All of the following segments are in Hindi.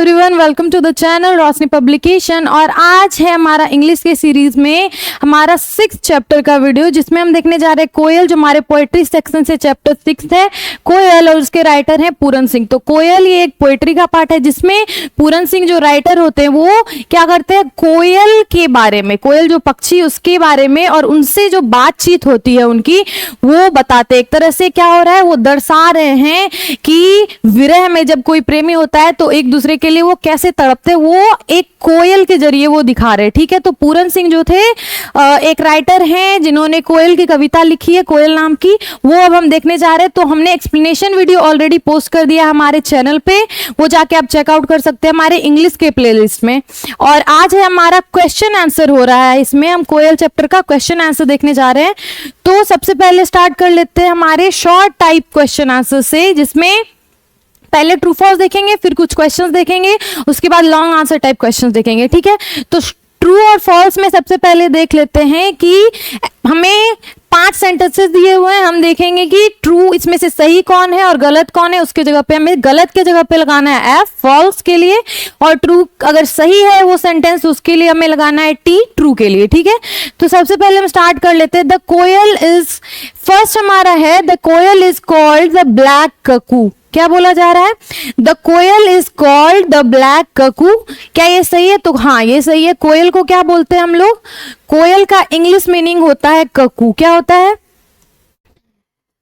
Everyone, welcome to the channel Roshni publication. और आज है हमारा इंग्लिश के सीरीज में हमारा 6th चैप्टर का वीडियो, जिसमें हम देखने जा रहे हैं कोयल, जो हमारे पोएट्री सेक्शन से चैप्टर 6 है कोयल, और उसके राइटर हैं पूरन सिंह। तो कोयल ये एक पोएट्री का पार्ट है जिसमें पूरन सिंह जो राइटर होते हैं वो क्या करते हैं, कोयल के बारे में, कोयल जो पक्षी उसके बारे में और उनसे जो बातचीत होती है उनकी, वो बताते। एक तरह से क्या हो रहा है, वो दर्शा रहे हैं कि विरह में जब कोई प्रेमी होता है तो एक दूसरे के लिए वो कैसे तड़पते, वो एक कोयल के जरिए वो दिखा रहे। ठीक है, तो पूरन सिंह जो थे एक राइटर हैं जिन्होंने कोयल की कविता लिखी है, कोयल नाम की, वो अब हम देखने जा रहे हैं। तो हमने एक्सप्लेनेशन वीडियो ऑलरेडी पोस्ट कर दिया हमारे चैनल पे, वो जाके आप चेकआउट कर सकते हैं हमारे इंग्लिश के प्लेलिस्ट में। और आज है हमारा क्वेश्चन आंसर हो रहा है, इसमें हम कोयल चैप्टर का क्वेश्चन आंसर देखने जा रहे हैं। तो सबसे पहले स्टार्ट कर लेते हैं हमारे शॉर्ट टाइप क्वेश्चन आंसर से, जिसमें पहले ट्रू फॉल्स देखेंगे, फिर कुछ क्वेश्चंस देखेंगे, उसके बाद लॉन्ग आंसर टाइप क्वेश्चंस देखेंगे। ठीक है, तो ट्रू और फॉल्स में सबसे पहले देख लेते हैं कि हमें 5 सेंटेंसेस दिए हुए हैं। हम देखेंगे कि ट्रू इसमें से सही कौन है और गलत कौन है। उसके जगह पे हमें गलत के जगह पे लगाना है एफ फॉल्स के लिए, और ट्रू अगर सही है वो सेंटेंस उसके लिए हमें लगाना है टी ट्रू के लिए। ठीक है, तो सबसे पहले हम स्टार्ट कर लेते हैं। द कोयल इज, फर्स्ट हमारा है the koel is called the black cuckoo. क्या बोला जा रहा है, the koel is called the black cuckoo. क्या ये सही है? तो हाँ ये सही है। कोयल को क्या बोलते हैं हम लोग, कोयल का इंग्लिश मीनिंग होता है ककू। क्या होता है?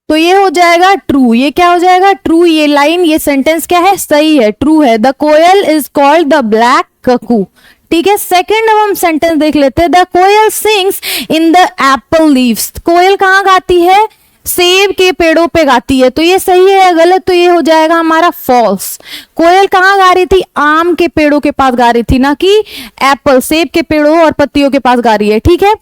तो ये हो जाएगा ट्रू। ये क्या हो जाएगा? ट्रू। ये लाइन, ये सेंटेंस क्या है, सही है, ट्रू है। The koel is called the black cuckoo. ठीक है, सेकेंड अब हम सेंटेंस देख लेते हैं। The koel sings in the apple leaves. कोयल कहाँ गाती है? सेब के पेड़ों पे गाती है। तो ये सही है या गलत? तो ये हो जाएगा हमारा फॉल्स। कोयल कहाँ गा रही थी? आम के पेड़ों के पास गा रही थी, ना कि एप्पल, सेब के पेड़ों और पत्तियों के पास गा रही है। ठीक है,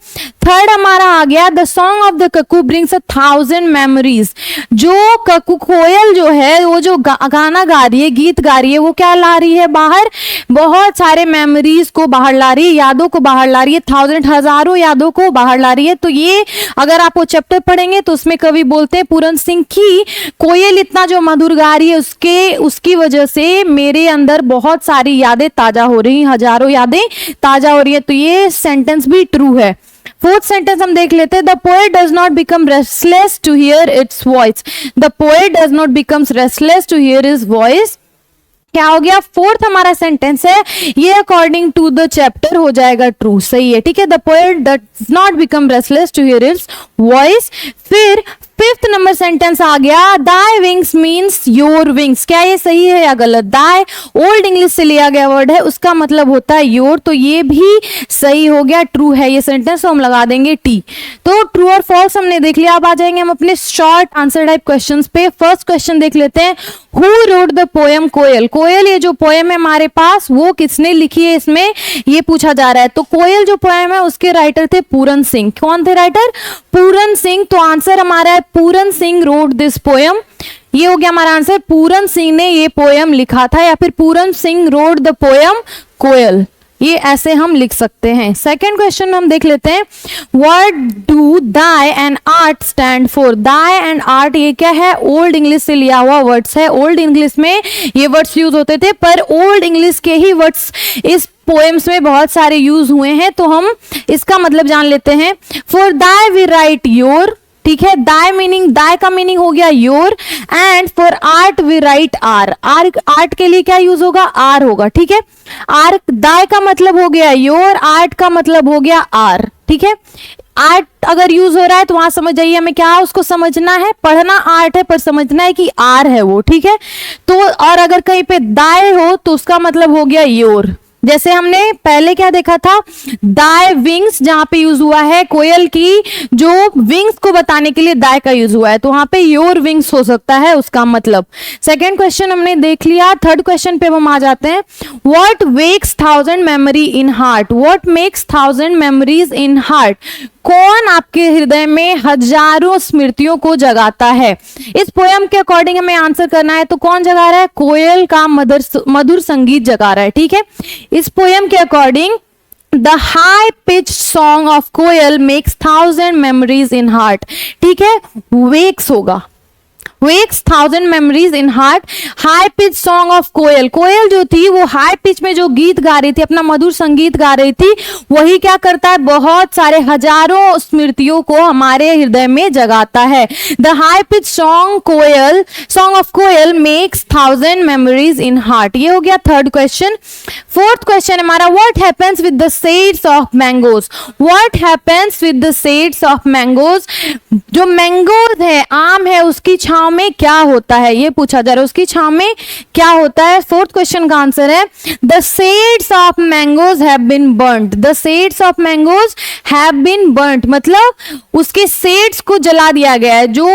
थर्ड हमारा आ गया the song of the ककू brings 1000 memories. जो ककू कोयल जो है वो जो गाना गा रही है, गीत गा रही है, वो क्या ला रही है बाहर? बहुत सारे मेमोरीज को बाहर ला रही है, यादों को बाहर ला रही है, 1000 हजारों यादों को बाहर ला रही है। तो ये अगर आप वो चैप्टर पढ़ेंगे तो उसमें कवि बोलते हैं पूरन सिंह की कोयल इतना जो मधुर गा रही है उसकी वजह से मेरे अंदर बहुत सारी यादें ताजा हो रही, हजारों यादें ताजा हो रही है। तो ये सेंटेंस भी ट्रू है। फोर्थ सेंटेंस हम देख लेते हैं। The poet does not become restless to hear its voice. The poet does not becomes restless to hear is voice. क्या हो गया? फोर्थ हमारा सेंटेंस है, ये अकॉर्डिंग टू द चैप्टर हो जाएगा ट्रू, सही है। ठीक है, the poet does not become restless to hear its voice. फिर फिफ्थ नंबर सेंटेंस आ गया, thy wings means your wings. क्या ये सही है या गलत? दाई ओल्ड इंग्लिश से लिया गया वर्ड है, उसका मतलब होता है योर, तो ये भी सही हो गया, ट्रू है ये सेंटेंस, तो हम लगा देंगे टी। तो ट्रू और फॉल्स हमने देख लिया। अब आ जाएंगे हम अपने शॉर्ट आंसर टाइप क्वेश्चंस पे। फर्स्ट क्वेश्चन देख लेते हैं, हु रोट द पोएम कोयल। कोयल ये जो पोएम है हमारे पास, वो किसने लिखी है, इसमें ये पूछा जा रहा है। तो कोयल जो पोएम है उसके राइटर थे पूरन सिंह। कौन थे राइटर? पूरन सिंह। तो आंसर हमारा है Puran Singh wrote this poem. ये हो गया हमारा आंसर, पूरन सिंह ने ये पोएम लिखा था, या फिर Puran Singh wrote the poem कोयल, ये ऐसे हम लिख सकते हैं। सेकेंड क्वेश्चन हम देख लेते हैं, what do thy and art stand for. Dai and art ये क्या है? ओल्ड इंग्लिश से लिया हुआ वर्ड्स है। ओल्ड इंग्लिश में ये वर्ड्स यूज होते थे, पर ओल्ड इंग्लिश के ही वर्ड्स इस पोएम्स में बहुत सारे यूज हुए हैं, तो हम इसका मतलब जान लेते हैं। For thy we write your. ठीक है, दाई मीनिंग, दाई का मीनिंग हो गया your, and for art we write are. Art के लिए क्या यूज होगा? आर होगा। ठीक है, आर, दाई का मतलब हो गया योर, आर्ट का मतलब हो गया आर। ठीक है, आर्ट अगर यूज हो रहा है तो वहां समझ जाइए हमें क्या उसको समझना है, पढ़ना आर्ट है पर समझना है कि आर है वो। ठीक है, तो और अगर कहीं पे दाई हो तो उसका मतलब हो गया योर। जैसे हमने पहले क्या देखा था, दाई विंग्स जहां पे यूज हुआ है, कोयल की जो विंग्स को बताने के लिए दाई का यूज हुआ है, तो वहां पे योर विंग्स हो सकता है उसका मतलब। सेकेंड क्वेश्चन हमने देख लिया। थर्ड क्वेश्चन पे हम आ जाते हैं, what wakes 1000 memory in heart. What makes 1000 memories in heart. कौन आपके हृदय में हजारों स्मृतियों को जगाता है। इस पोयम के अकॉर्डिंग हमें आंसर करना है, तो कौन जगा रहा है? कोयल का मधुर संगीत जगा रहा है। ठीक है, इस पोयम के according the high pitch song of koel makes 1000 memories in heart. ठीक है, वेक्स होगा, wakes 1000 memories in heart. High pitch song of koel, कोयल जो थी वो हाई पिच में जो गीत गा रही थी, अपना मधुर संगीत गा रही थी, वही क्या करता है, बहुत सारे हजारों स्मृतियों को हमारे हृदय में जगाता है। The high pitch song of koel makes 1000 memories in heart. ये हो गया थर्ड क्वेश्चन। फोर्थ क्वेश्चन हमारा, what happens with the seeds of mangoes. What happens with the seeds of mangoes, जो मैंगोज है, आम है, उसकी छांव में क्या होता है, ये पूछा जा रहा है, उसकी छांव में क्या होता है। फोर्थ क्वेश्चन का आंसर है the seeds of mangoes have been burned. The seeds of mangoes have been burned मतलब उसके सीड्स को जला दिया गया है। जो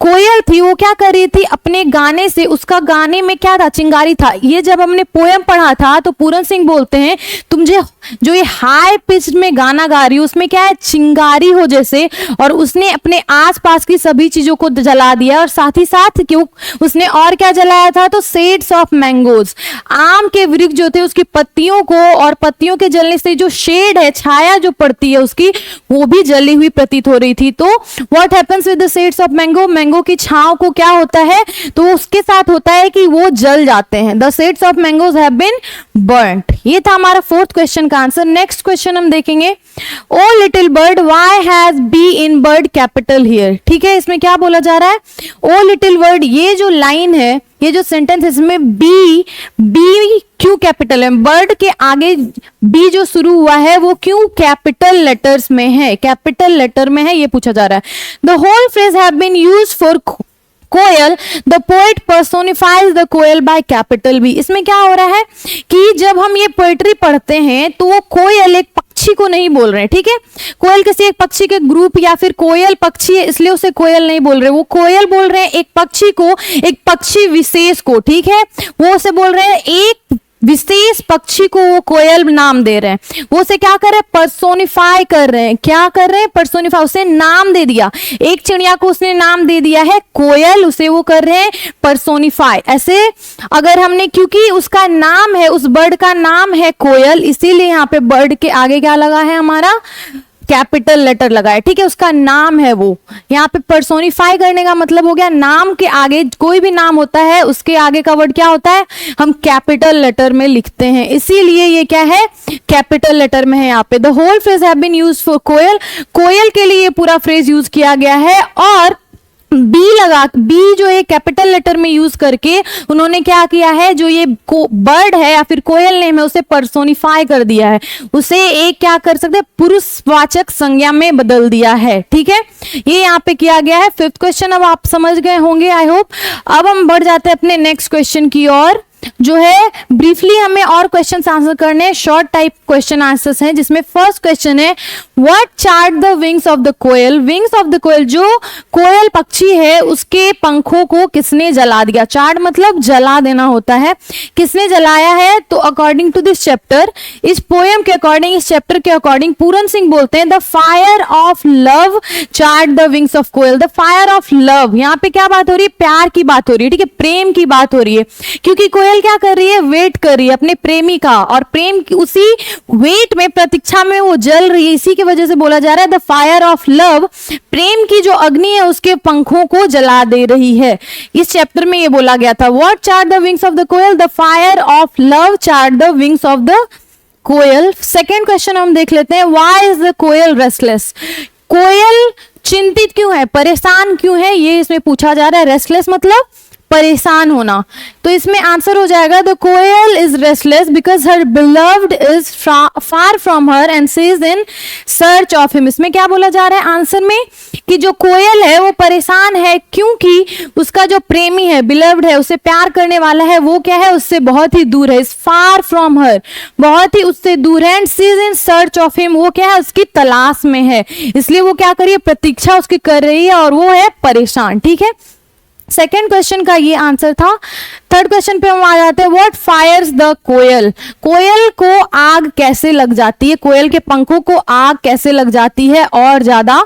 कोयल थी वो क्या कर रही थी, अपने गाने से, उसका गाने में क्या था, चिंगारी था। ये जब हमने पोयम पढ़ा था तो पूरन सिंह बोलते हैं तुम जो ये हाई पिच में गाना गा रही हो उसमें क्या है, चिंगारी हो जैसे, और उसने अपने आसपास की सभी चीजों को जला दिया। और साथ ही साथ क्यों उसने और क्या जलाया था, तो सेड्स ऑफ मैंगोज, आम के वृक्ष जो थे उसकी पत्तियों को, और पत्तियों के जलने से जो शेड है, छाया जो पड़ती है उसकी, वो भी जली हुई प्रतीत हो रही थी। तो what happens with the seeds of mango, mango की छांव को क्या होता है, तो उसके साथ होता है कि वो जल जाते हैं। The seeds of mangoes have been burned. ये था हमारा फोर्थ क्वेश्चन का आंसर। नेक्स्ट क्वेश्चन हम देखेंगे, O little bird why has B in bird capital here. ठीक है, इसमें क्या बोला जा रहा है, ओ लिटिल बर्ड, ये जो लाइन है, ये जो सेंटेंस है, इसमें बी क्यों कैपिटल है, बर्ड के आगे बी जो शुरू हुआ है वो क्यों कैपिटल लेटर्स में है, कैपिटल लेटर में है, ये पूछा जा रहा है। The whole phrase have been used for koel, the poet personifies the koel by capital B. इसमें क्या हो रहा है कि जब हम ये पोएट्री पढ़ते हैं तो वो कोयल एक पक्षी को नहीं बोल रहे हैं, ठीक है, कोयल किसी एक पक्षी के ग्रुप, या फिर कोयल पक्षी है इसलिए उसे कोयल नहीं बोल रहे, वो कोयल बोल रहे हैं एक पक्षी को, एक पक्षी विशेष को, ठीक है, वो उसे बोल रहे हैं एक विशेष पक्षी को वो कोयल नाम दे रहे हैं। वो उसे क्या कर रहे हैं, पर्सोनिफाई कर रहे हैं। क्या कर रहे हैं, पर्सोनिफाई, उसे नाम दे दिया। एक चिड़िया को उसने नाम दे दिया है कोयल, उसे वो कर रहे हैं पर्सोनिफाई। ऐसे अगर हमने, क्योंकि उसका नाम है, उस बर्ड का नाम है कोयल, इसीलिए यहाँ पे बर्ड के आगे क्या लगा है, हमारा कैपिटल लेटर लगा है, ठीक है, उसका नाम है वो। यहाँ पे पर्सोनिफाई करने का मतलब हो गया, नाम के आगे कोई भी नाम होता है उसके आगे का वर्ड क्या होता है, हम कैपिटल लेटर में लिखते हैं, इसीलिए ये क्या है, कैपिटल लेटर में है यहाँ पे। The whole phrase have been used for koel, कोयल के लिए ये पूरा फ्रेज यूज किया गया है। और बी जो है कैपिटल लेटर में यूज करके उन्होंने क्या किया है, जो ये बर्ड है या फिर कोयल नेम है उसे पर्सोनिफाई कर दिया है, उसे एक क्या कर सकते हैं, पुरुषवाचक संज्ञा में बदल दिया है, ठीक है, ये यहाँ पे किया गया है। फिफ्थ क्वेश्चन अब आप समझ गए होंगे आई होप। अब हम बढ़ जाते हैं अपने नेक्स्ट क्वेश्चन की ओर, जो है ब्रीफली हमें और क्वेश्चंस आंसर करने हैं, शॉर्ट टाइप क्वेश्चन आंसर्स हैं, जिसमें फर्स्ट क्वेश्चन है what charred the wings of the koel. Wings of the koel, जो कोयल पक्षी है उसके पंखों को किसने जला दिया। चार्ट मतलब जला देना होता है, किसने जलाया है, तो अकॉर्डिंग टू दिस चैप्टर, इस पोएम के अकॉर्डिंग, इस चैप्टर के अकॉर्डिंग पूरन सिंह बोलते हैं the fire of love charred the wings of koel. The fire of love, यहाँ पे क्या बात हो रही है, प्यार की बात हो रही है, ठीक है, प्रेम की बात हो रही है, क्योंकि कोयल क्या कर रही है, वेट कर रही है अपने प्रेमी का, और प्रेम की उसी वेट में, प्रतीक्षा में वो जल रही है, इसी की वजह से बोला जा रहा है द फायर ऑफ लव, प्रेम की जो अग्नि है उसके पंखों को जला दे रही है। इस चैप्टर में ये बोला गया था, what charred the wings of the koel, the fire of love charred the wings of the koel. Second question हम देख लेते हैं, why is the koel restless. कोयल चिंतित क्यों है, परेशान क्यों है, ये इसमें पूछा जा रहा है। रेस्टलेस मतलब परेशान होना, तो इसमें आंसर हो जाएगा the koel is restless because her beloved is far from her and she is in search of him. इसमें क्या बोला जा रहा है आंसर में, कि जो कोयल है वो परेशान है क्योंकि उसका जो प्रेमी है, बिलव्ड है, उसे प्यार करने वाला है, वो क्या है, उससे बहुत ही दूर है, इज फार फ्रॉम हर, बहुत ही उससे दूर है, and she is in search of him, वो क्या है, उसकी तलाश में है, इसलिए वो क्या कर रही है, प्रतीक्षा उसकी कर रही है, और वो है परेशान, ठीक है। सेकेंड क्वेश्चन का ये आंसर था। थर्ड क्वेश्चन पे हम आ जाते हैं, व्हाट फायर्स द कोयल। कोयल को आग कैसे लग जाती है, कोयल के पंखों को आग कैसे लग जाती है और ज्यादा।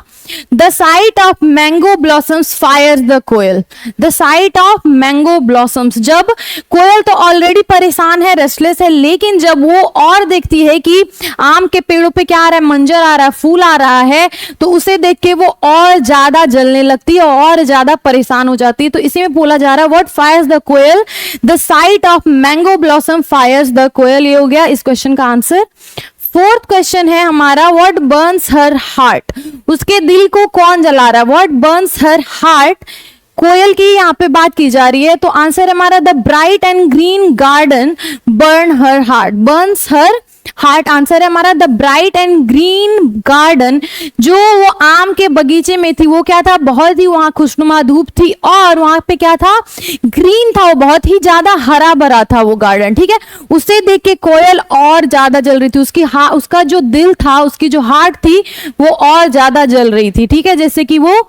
The sight of mango blossoms fires the koel. The sight of mango blossoms, जब कोयल तो ऑलरेडी परेशान है, रेस्टलेस है, लेकिन जब वो और देखती है कि आम के पेड़ों पे क्या आ रहा है, मंजर आ रहा है, फूल आ रहा है, तो उसे देख के वो और ज्यादा जलने लगती है और ज्यादा परेशान हो जाती है। तो इसी में बोला जा रहा है what fires the koel, the sight of mango blossom fires the koel. ये हो गया इस क्वेश्चन का आंसर। फोर्थ क्वेश्चन है हमारा व्हाट बर्न्स हर हार्ट, उसके दिल को कौन जला रहा है, व्हाट बर्न्स हर हार्ट, कोयल की यहाँ पे बात की जा रही है। तो आंसर हमारा the bright and green garden burn her heart, Burns her heart answer है हमारा the bright and green garden. जो वो आम के बगीचे में थी वो क्या था, बहुत ही वहां खुशनुमा धूप थी और वहां पे क्या था, ग्रीन था, वो बहुत ही ज्यादा हरा भरा था वो गार्डन, ठीक है। उसे देख के कोयल और ज्यादा जल रही थी, उसका जो दिल था, उसकी जो हार्ट थी वो और ज्यादा जल रही थी, ठीक है। जैसे कि वो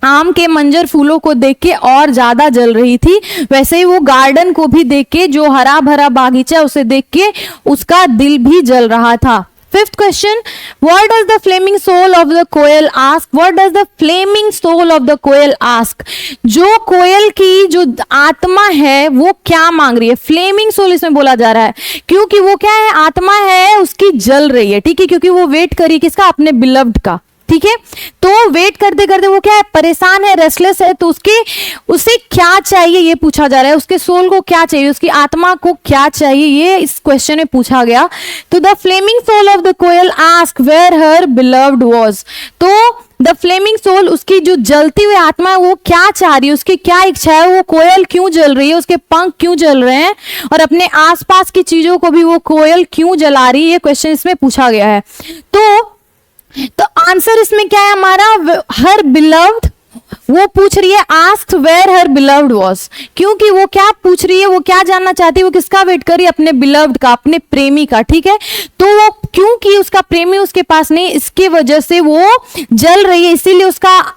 आम के मंजर फूलों को देख के और ज्यादा जल रही थी, वैसे ही वो गार्डन को भी देख के, जो हरा भरा बागीचा उसे देख के उसका दिल भी जल रहा था। Fifth question, what does the flaming soul of the koel ask, what does the flaming soul of the koel ask, जो कोयल की जो आत्मा है वो क्या मांग रही है। फ्लेमिंग सोल इसमें बोला जा रहा है क्योंकि वो क्या है, आत्मा है उसकी जल रही है, ठीक है, क्योंकि वो वेट करी किसका, अपने बिलव्ड का, ठीक है। तो वेट करते करते वो क्या है, परेशान है, रेस्टलेस है, तो उसे क्या चाहिए ये पूछा जा रहा है, उसके सोल को क्या चाहिए, उसकी आत्मा को क्या चाहिए, ये इस क्वेश्चन में पूछा गया। तो the flaming soul of the koel ask where her beloved was, तो द फ्लेमिंग सोल, उसकी जो जलती हुई आत्मा है वो क्या चाह रही है, उसकी क्या इच्छा है, वो कोयल क्यों जल रही है, उसके पंख क्यों जल रहे हैं और अपने आसपास की चीजों को भी वो कोयल क्यों जला रही है, ये क्वेश्चन इसमें पूछा गया है। तो आंसर इसमें क्या है हमारा, हर बिलव्ड, वो पूछ रही है asked where her beloved was, क्योंकि वो क्या पूछ रही है, वो क्या जानना चाहती है, वो किसका वेट कर रही है, अपने बिलव्ड का, अपने प्रेमी का, ठीक है। तो वो क्योंकि उसका प्रेमी उसके पास नहीं, इसके वजह से वो जल रही है, इसीलिए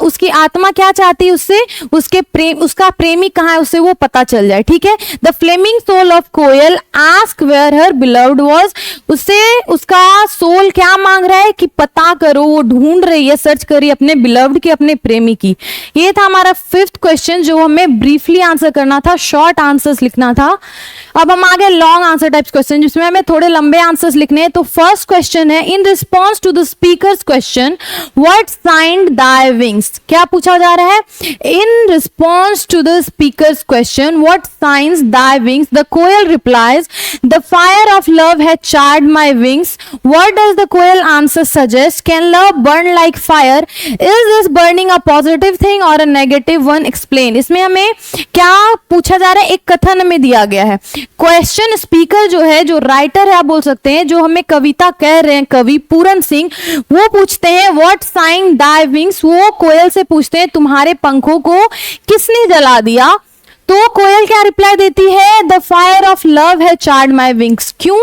उसकी आत्मा क्या चाहती है, उससे उसका प्रेमी कहाँ है उसे वो पता चल जाए, ठीक है। The flaming soul of koel ask where her beloved was, उससे उसका सोल क्या मांग रहा है कि पता करो, वो ढूंढ रही है, सर्च करी अपने बिलव्ड की, अपने प्रेमी की। ये था हमारा फिफ्थ क्वेश्चन जो हमें ब्रीफली आंसर करना था, शॉर्ट आंसर्स लिखना था। अब हम आगे लॉन्ग आंसर टाइप्स क्वेश्चन जिसमें हमें थोड़े लंबे आंसर्स लिखने हैं। तो फर्स्ट क्वेश्चन है in response to the speaker's question what singed thy wings, क्या पूछा जा रहा है, in response to the speaker's question what science thy wings, the koel replies the fire of love has charred my wings, what does the koel answer suggest, can love burn like fire, is this burning a positive thing और अ नेगेटिव वन, एक्सप्लेन। इसमें हमें क्या पूछा जा रहा है, एक कथन में दिया गया है। क्वेश्चन स्पीकर जो है, जो राइटर है आप बोल सकते हैं, जो हमें कविता कह रहे हैं कवि पूरन सिंह, वो पूछते हैं व्हाट साइंड दाय विंग्स, वो कोयल से पूछते हैं तुम्हारे पंखों को किसने जला दिया। तो कोयल क्या रिप्लाई देती है, द फायर ऑफ लव है चार्ड माई विंग्स, क्यों,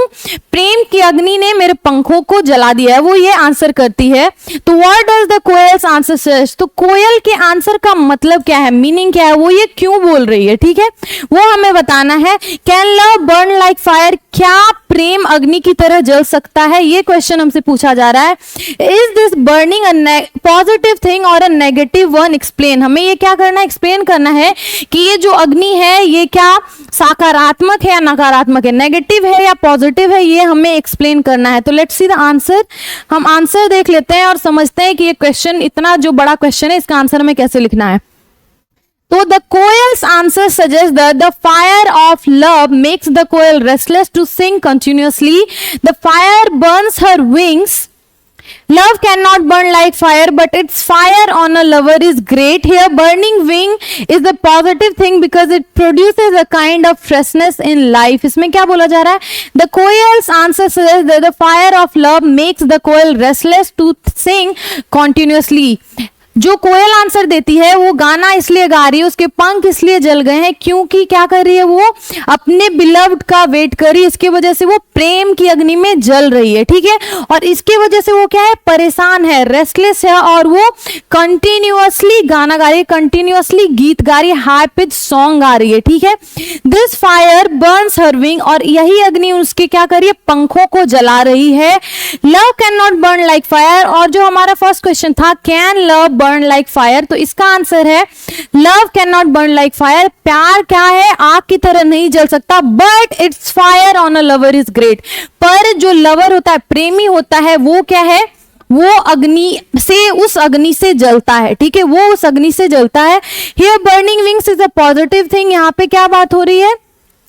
प्रेम की अग्नि ने मेरे पंखों को जला दिया है, वो ये आंसर करती है। तो what does the koel's answer suggest, तो कोयल के आंसर का मतलब क्या है, मीनिंग क्या है, वो ये क्यों बोल रही है, ठीक है, वो हमें बताना है। Can love burn like fire, क्या प्रेम अग्नि की तरह जल सकता है, ये क्वेश्चन हमसे पूछा जा रहा है। Is this burning a positive thing और अ नेगेटिव वन, एक्सप्लेन, हमें ये क्या करना है, एक्सप्लेन करना है कि ये जो अग्नि है ये क्या सकारात्मक है या नकारात्मक है, नेगेटिव है या पॉजिटिव है, ये हमें एक्सप्लेन करना है। तो लेट्स सी द आंसर, हम आंसर देख लेते हैं और समझते हैं कि ये क्वेश्चन, इतना जो बड़ा क्वेश्चन है, इसका आंसर हमें कैसे लिखना है। तो the koel's answer suggest that the fire of love makes the koel restless to sing continuously, the fire burns her wings, love cannot burn like fire but its fire on a lover is great, here burning wing is the positive thing because it produces a kind of freshness in life। इसमें क्या बोला जा रहा है, the koel's answer suggests that the fire of love makes the koel restless to sing continuously। जो कोयल आंसर देती है वो गाना इसलिए गा रही है, उसके पंख इसलिए जल गए हैं क्योंकि क्या कर रही है, वो अपने बिलव्ड का वेट कर रही है, इसके वजह से वो प्रेम की अग्नि में जल रही है, ठीक है, और इसके वजह से वो क्या है, परेशान है, रेस्टलेस है, और वो कंटिन्यूअसली गाना गा रही है, कंटिन्यूअसली गीत गा रही है, हाई पिच सॉन्ग गा रही है, ठीक है। This fire burns her wing, और यही अग्नि उसके क्या कर रही है, पंखों को जला रही है। Love can not burn like fire, और जो हमारा फर्स्ट क्वेश्चन था can love burn like fire, तो इसका आंसर है love can not burn like fire, प्यार क्या है, आग की तरह नहीं जल सकता, but it's fire on a lover is great, पर जो लवर होता है, प्रेमी होता है, वो क्या है, वो अग्नि से, उस अग्नि से जलता है, ठीक है, वो उस अग्नि से जलता है। Here burning wings is a positive thing. यहाँ पे क्या बात हो रही है,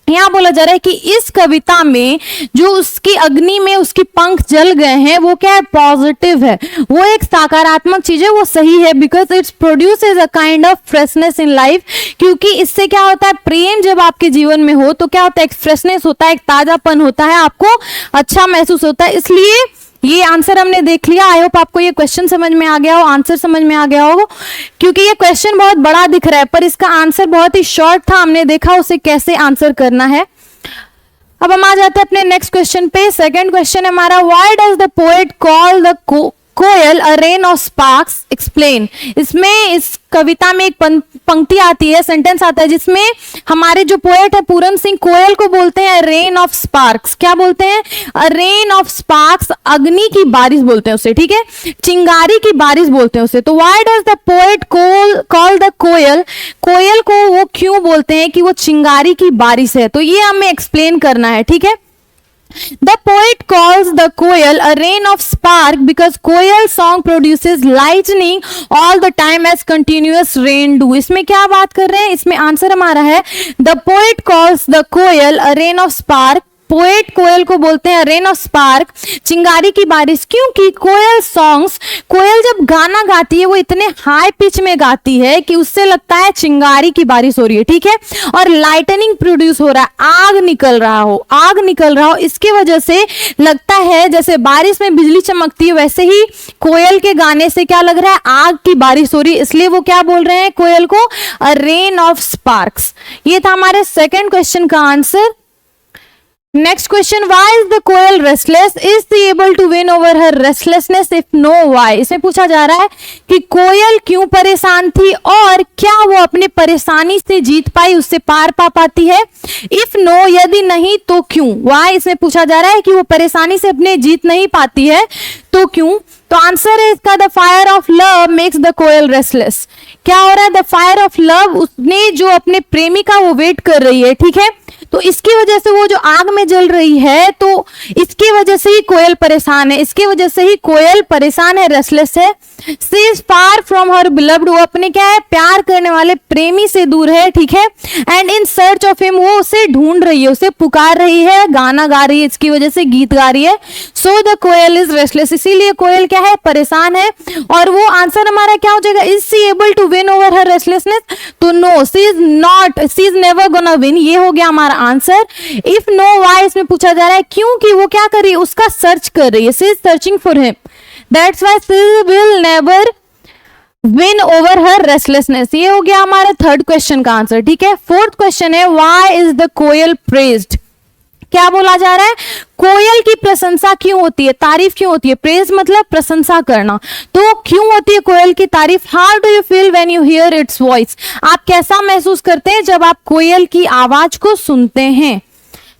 यहाँ बोला जा रहा है कि इस कविता में जो उसकी अग्नि में उसकी पंख जल गए हैं वो क्या है, पॉजिटिव है, वो एक सकारात्मक चीज है, वो सही है, because it's produces a kind of freshness in life. क्योंकि इससे क्या होता है, प्रेम जब आपके जीवन में हो तो क्या होता है, एक फ्रेशनेस होता है, एक ताजापन होता है, आपको अच्छा महसूस होता है। इसलिए ये आंसर हमने देख लिया। आई होप आपको ये क्वेश्चन समझ में आ गया हो, आंसर समझ में आ गया होगा, क्योंकि ये क्वेश्चन बहुत बड़ा दिख रहा है पर इसका आंसर बहुत ही शॉर्ट था, हमने देखा उसे कैसे आंसर करना है। अब हम आ जाते हैं अपने नेक्स्ट क्वेश्चन पे। सेकंड क्वेश्चन है हमारा, why does the poet call the koel a rain of sparks, explain. इसमें इस कविता में एक पंक्ति आती है, सेंटेंस आता है जिसमें हमारे जो पोएट है पूरन सिंह कोयल को बोलते हैं रेन ऑफ स्पार्क्स। क्या बोलते हैं, अ रेन ऑफ स्पार्क्स, अग्नि की बारिश बोलते हैं उसे, ठीक है, चिंगारी की बारिश बोलते हैं उसे। तो why does the poet call the koel, कोयल को वो क्यों बोलते हैं कि वो चिंगारी की बारिश है, तो ये हमें एक्सप्लेन करना है, ठीक है। The poet calls the koel a rain of spark because koel song produces lightning all the time as continuous rain do। इसमें क्या बात कर रहे हैं, इसमें आंसर हमारा है the poet calls the koel a rain of spark, poet कोयल को बोलते हैं रेन ऑफ स्पार्क, चिंगारी की बारिश, क्योंकि कोयल सॉन्ग्स, कोयल जब गाना गाती है वो इतने हाई पिच में गाती है कि उससे लगता है चिंगारी की बारिश हो रही है, ठीक है, और लाइटनिंग प्रोड्यूस हो रहा है, आग निकल रहा हो, इसके वजह से लगता है जैसे बारिश में बिजली चमकती है, वैसे ही कोयल के गाने से क्या लग रहा है, आग की बारिश हो रही है, इसलिए वो क्या बोल रहे हैं कोयल को, अ रेन ऑफ स्पार्क्स। ये था हमारे सेकेंड क्वेश्चन का answer. Next question, why is the koel restless, is she able to win over her restlessness, if no why. इसमें पूछा जा रहा है कि कोयल क्यों परेशान थी और क्या वो अपने परेशानी से जीत पाई, उससे पार पा पाती है, इफ नो यदि नहीं तो क्यों, व्हाई इसमें पूछा जा रहा है कि वो परेशानी से अपने जीत नहीं पाती है तो क्यों। तो आंसर है इसका, the fire of love makes the koel restless. क्या हो रहा है, द फायर ऑफ लव, उसने जो अपने प्रेमी का वो वेट कर रही है, ठीक है, तो इसकी वजह से वो जो आग में जल रही है, तो इसकी वजह से ही कोयल परेशान है, इसकी वजह से ही कोयल परेशान है, रेस्टलेस है। She is far from her beloved, वो अपने क्या है, प्यार करने वाले प्रेमी से दूर है, ठीक है, and in search of him, वो उसे ढूंढ रही है, उसे पुकार रही है, गाना गा रही है, इसकी वजह से गीत गा रही है। So the koel is restless, इसीलिए कोयल क्या है, परेशान है। और वो आंसर हमारा क्या हो जाएगा, is she able to win over her restlessness, तो no, she is not, she is never gonna win, ये हो गया हमारा आंसर। इफ नो व्हाई इसमें पूछा जा रहा है क्योंकि वो क्या कर रही है, उसका सर्च कर रही है, she is searching for him, that's why she will never win over her restlessness. ये हो गया हमारे थर्ड क्वेश्चन का आंसर, ठीक है। फोर्थ क्वेश्चन है, why is the koel praised, क्या बोला जा रहा है, कोयल की प्रशंसा क्यों होती है, तारीफ क्यों होती है, प्रेज मतलब प्रशंसा करना, तो क्यों होती है कोयल की तारीफ। How do you feel when you here its voice, आप कैसा महसूस करते हैं जब आप कोयल की आवाज को सुनते हैं।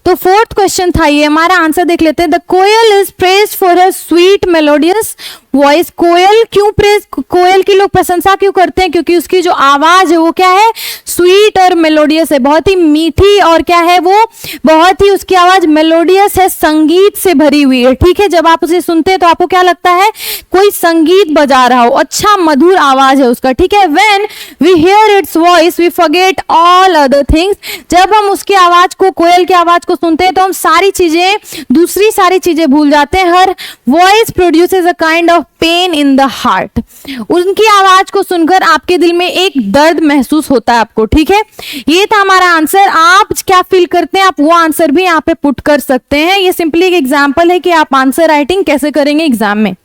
तो फोर्थ क्वेश्चन था ये, हमारा आंसर देख लेते हैं। The koel is praised for her sweet melodious voice, कोयल क्यों प्रेज, कोयल की लोग प्रशंसा क्यों करते हैं, क्योंकि उसकी जो आवाज है वो क्या है, स्वीट और मेलोडियस है, बहुत ही मीठी, और क्या है वो, बहुत ही उसकी आवाज मेलोडियस है, संगीत से भरी हुई है, ठीक है, जब आप उसे सुनते हैं तो आपको क्या लगता है, कोई संगीत बजा रहा हो, अच्छा मधुर आवाज है उसका, ठीक है। When we hear its voice we forget all other things, जब हम उसकी आवाज को, कोयल की आवाज को सुनते हैं तो हम सारी चीजें, दूसरी सारी चीजें भूल जाते हैं। Her voice produces a kind of pain in the heart, उनकी आवाज को सुनकर आपके दिल में एक दर्द महसूस होता है आपको, ठीक है। ये था हमारा आंसर। आप क्या फील करते हैं, आप वो आंसर भी यहाँ पे पुट कर सकते हैं। ये सिंपली एक एग्जांपल है कि आप आंसर राइटिंग कैसे करेंगे एग्जाम में।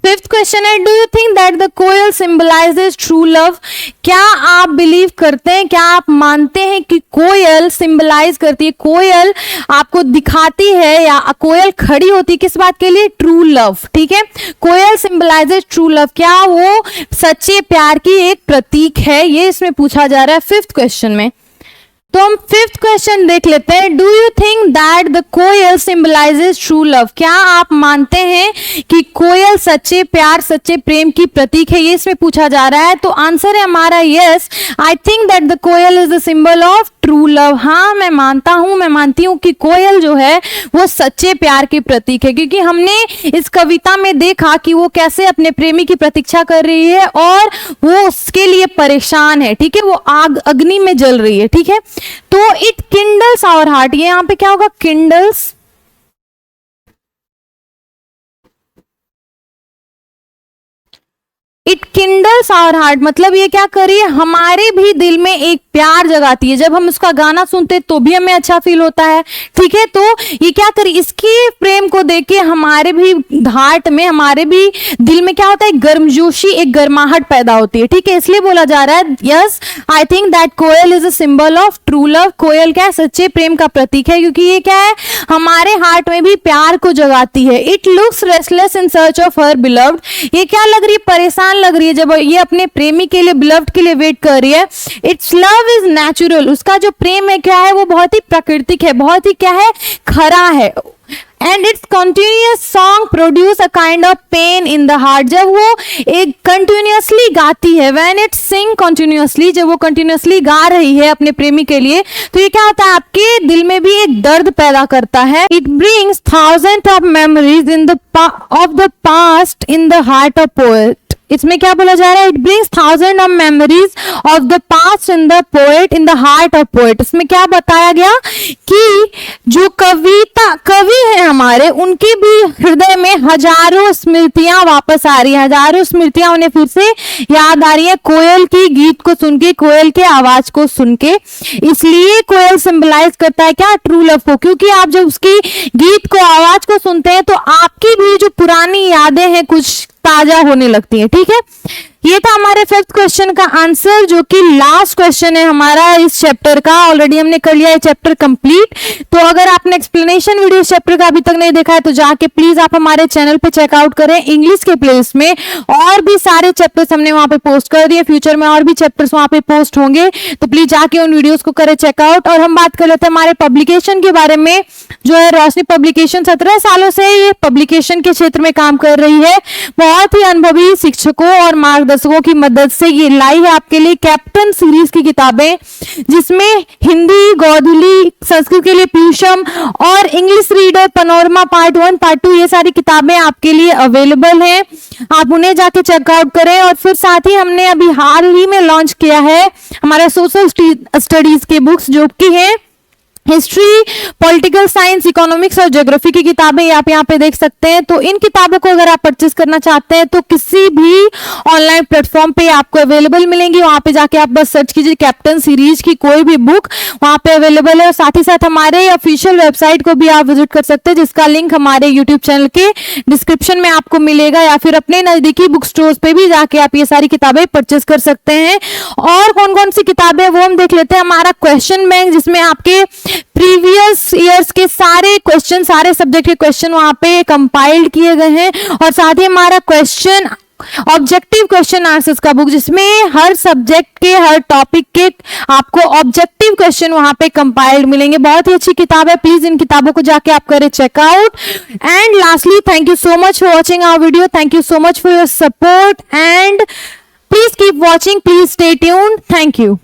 फिफ्थ क्वेश्चन है, do you think that the koel symbolises true love, क्या आप बिलीव करते हैं, क्या आप मानते हैं कि कोयल सिंबलाइज करती है, कोयल आपको दिखाती है या कोयल खड़ी होती है किस बात के लिए, ट्रू लव, ठीक है। कोयल सिंबलाइजेस ट्रू लव, क्या वो सच्चे प्यार की एक प्रतीक है, ये इसमें पूछा जा रहा है फिफ्थ क्वेश्चन में। तो हम फिफ्थ क्वेश्चन देख लेते हैं। Do you think that the koel symbolises true love, क्या आप मानते हैं कि कोयल सच्चे प्यार, सच्चे प्रेम की प्रतीक है, ये इसमें पूछा जा रहा है। तो आंसर है हमारा yes, I think that the koel is the symbol of true love. हाँ मैं मानता हूँ, मैं मानती हूँ कि कोयल जो है वो सच्चे प्यार की प्रतीक है, क्योंकि हमने इस कविता में देखा कि वो कैसे अपने प्रेमी की प्रतीक्षा कर रही है और वो उसके लिए परेशान है, ठीक है, वो आग अग्नि में जल रही है, ठीक है। तो इट किंडल्स आवर हार्ट, ये यहाँ पे क्या होगा, kindles, it kindles our heart, मतलब ये क्या करिए, हमारे भी दिल में एक प्यार जगाती है। जब हम उसका गाना सुनते तो भी हमें अच्छा फील होता है, ठीक है। तो ये क्या करिए, इसके प्रेम को देख के हमारे भी हार्ट में, हमारे भी दिल में क्या होता है, गर्मजोशी, एक गर्माहट पैदा होती है, ठीक है। इसलिए बोला जा रहा है, yes I think that koel is a symbol of true love. कोयल क्या है, सच्चे प्रेम का प्रतीक है, क्योंकि ये क्या है, हमारे हार्ट में भी प्यार को जगाती है। It looks restless in search of her beloved, ये क्या लग रही है, परेशान लग रही है जब ये अपने प्रेमी के लिए, बिलव्ड के लिए वेट कर रही है। इट्स लव इज नेचुरल, उसका जो प्रेम है क्या है, वो बहुत ही प्राकृतिक है, बहुत ही क्या है, खरा है। And it's continuous song produce a kind of pain in the heart, जब वो एक कंटिन्यूअसली गाती है, व्हेन इट सिंग कंटिन्यूअसली, जब वो कंटिन्यूअसली गा रही है अपने प्रेमी के लिए, तो ये क्या होता है, आपके दिल में भी एक दर्द पैदा करता है। It brings thousand of memories in the of the past in the heart of poet. इसमें क्या बोला जा रहा है, it brings thousand of memories of the past in the poet, in the heart of poet. इसमें क्या बताया गया कि जो कवि है हमारे, उनके भी हृदय में हजारों स्मृतियां वापस आ रही है, हजारों स्मृतियां उन्हें फिर से याद आ रही है कोयल की गीत को सुन के, कोयल के आवाज को सुन के। इसलिए कोयल सिंबलाइज करता है क्या, ट्रू लव को, क्योंकि आप जब उसकी गीत को, आवाज को सुनते हैं तो आपकी भी जो पुरानी यादें हैं कुछ ताजा होने लगती है, ठीक है। ये था हमारे 5th क्वेश्चन का आंसर, जो कि लास्ट क्वेश्चन है हमारा इस चैप्टर का। ऑलरेडी हमने कर लिया है चैप्टर कंप्लीट। तो अगर आपने एक्सप्लेनेशन वीडियो इस चैप्टर का अभी तक नहीं देखा है तो जाके प्लीज आप हमारे चैनल पे चेकआउट करें। इंग्लिश के प्लेलिस्ट में और भी सारे चैप्टर्स हमने वहां पे पोस्ट कर दिए, फ्यूचर में और भी चैप्टर्स वहां पे पोस्ट होंगे, तो प्लीज जाके उन वीडियोस को करें चेकआउट। और हम बात कर लेते हैं हमारे पब्लिकेशन के बारे में, जो है रोशनी पब्लिकेशन 17 सालों से ये पब्लिकेशन के क्षेत्र में काम कर रही है। बहुत ही अनुभवी शिक्षकों और मार्गदर्शकों की मदद से ये लाई है आपके लिए कैप्टन सीरीज की किताबें, जिसमें हिंदी, गोधुली, संस्कृत के लिए पीयूषम और English reader panorama part 1 part 2, ये सारी किताबें आपके लिए अवेलेबल हैं। आप उन्हें जाके चेकआउट करें। और फिर साथ ही हमने अभी हाल ही में लॉन्च किया है हमारा सोशल स्टडीज के बुक्स, जो कि है हिस्ट्री, पॉलिटिकल साइंस, इकोनॉमिक्स और ज्योग्राफी की किताबें आप यहाँ पे देख सकते हैं। तो इन किताबों को अगर आप परचेस करना चाहते हैं तो किसी भी ऑनलाइन प्लेटफॉर्म पे आपको अवेलेबल मिलेंगी, वहां पे जाके आप बस सर्च कीजिए कैप्टन सीरीज की कोई भी बुक, वहां पे अवेलेबल है। और साथ ही साथ हमारे ऑफिशियल वेबसाइट को भी आप विजिट कर सकते हैं, जिसका लिंक हमारे यूट्यूब चैनल के डिस्क्रिप्शन में आपको मिलेगा, या फिर अपने नजदीकी बुक स्टोर्स पे भी जाके आप ये सारी किताबें परचेस कर सकते हैं। और कौन कौन सी किताबें वो हम देख लेते हैं। हमारा क्वेश्चन बैंक, जिसमें आपके प्रीवियस ईयर्स के सारे क्वेश्चन, सारे सब्जेक्ट के क्वेश्चन वहां पे कंपाइल्ड किए गए हैं। और साथ ही हमारा क्वेश्चन ऑब्जेक्टिव क्वेश्चन आंसर्स का बुक, जिसमें हर सब्जेक्ट के, हर टॉपिक के आपको ऑब्जेक्टिव क्वेश्चन वहां पे कंपाइल्ड मिलेंगे। बहुत ही अच्छी किताब है, प्लीज इन किताबों को जाके आप करें checkout. And lastly, thank you so much for watching our video, thank you so much for your support and please keep watching, please stay tuned, thank you.